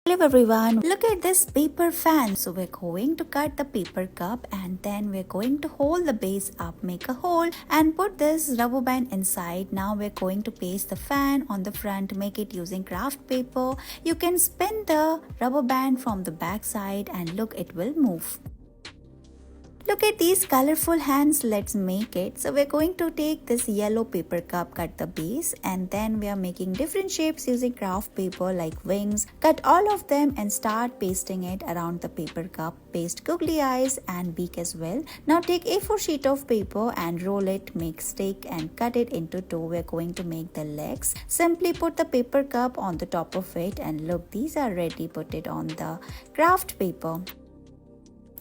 Hello everyone, look at this paper fan. So we're going to cut the paper cup and then we're going to hold the base up, make a hole and put this rubber band inside. Now we're going to paste the fan on the front, make it using craft paper. You can spin the rubber band from the back side and look, it will move. Look at these colorful hands, let's make it. So we're going to take this yellow paper cup, cut the base and then we are making different shapes using craft paper like wings. Cut all of them and start pasting it around the paper cup. Paste googly eyes and beak as well. Now take A4 sheet of paper and roll it, make stick and cut it into two. We're going to make the legs. Simply put the paper cup on the top of it and look, these are ready. Put it on the craft paper.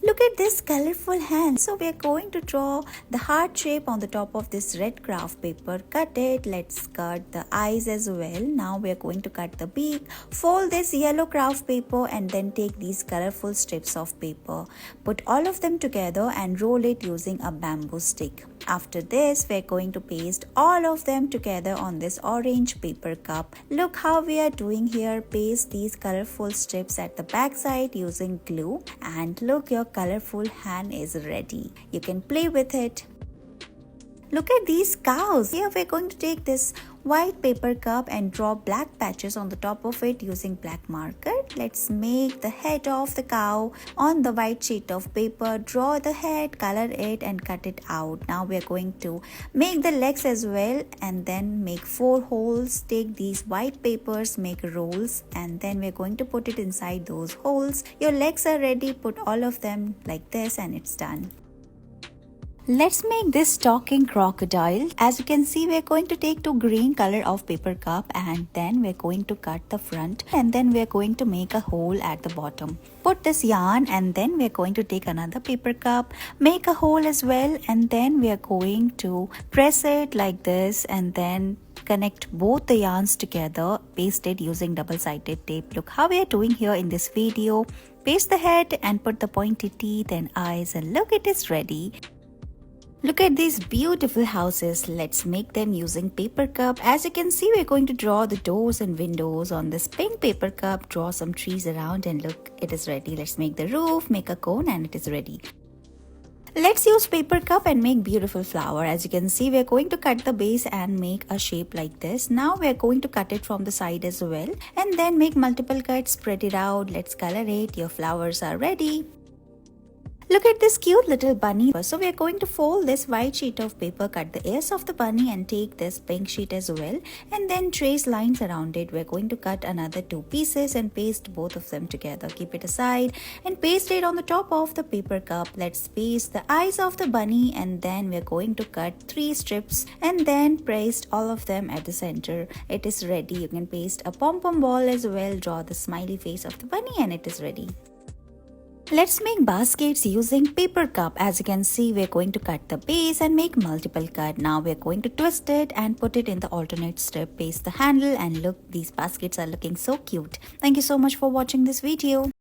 Look at this colorful hand. So we are going to draw the heart shape on the top of this red craft paper. Cut it. Let's cut the eyes as well. Now we are going to cut the beak. Fold this yellow craft paper and then take these colorful strips of paper. Put all of them together and roll it using a bamboo stick. After this, we are going to paste all of them together on this orange paper cup. Look how we are doing here. Paste these colorful strips at the back side using glue. And look, your colorful hand is ready. You can play with it. Look at these cows. Here we're going to take this white paper cup and draw black patches on the top of it using black marker. Let's make the head of the cow on the white sheet of paper. Draw the head, color it and cut it out. Now we're going to make the legs as well and then make 4 holes. Take these white papers, make rolls and then we're going to put it inside those holes. Your legs are ready. Put all of them like this and it's done. Let's make this talking crocodile. As you can see, we're going to take 2 green color of paper cup and then we're going to cut the front and then we're going to make a hole at the bottom. Put this yarn and then we're going to take another paper cup, make a hole as well and then we're going to press it like this and then connect both the yarns together, paste it using double-sided tape. Look how we are doing here in this video. Paste the head and put the pointy teeth and eyes and look, it is ready. Look at these beautiful houses. Let's make them using paper cup. As you can see, we're going to draw the doors and windows on this pink paper cup. Draw some trees around and look, it is ready. Let's make the roof, make a cone and it is ready. Let's use paper cup and make beautiful flower. As you can see, we're going to cut the base and make a shape like this. Now we're going to cut it from the side as well and then make multiple cuts, spread it out. Let's color it. Your flowers are ready. Look at this cute little bunny. So we are going to fold this white sheet of paper, cut the ears of the bunny and take this pink sheet as well and then trace lines around it. We're going to cut another 2 pieces and paste both of them together. Keep it aside and paste it on the top of the paper cup. Let's paste the eyes of the bunny and then we're going to cut 3 strips and then paste all of them at the center. It is ready. You can paste a pom-pom ball as well. Draw the smiley face of the bunny and it is ready. Let's make baskets using paper cup. As you can see, we're going to cut the base and make multiple cut. Now we're going to twist it and put it in the alternate strip. Paste the handle and look, these baskets are looking so cute. Thank you so much for watching this video.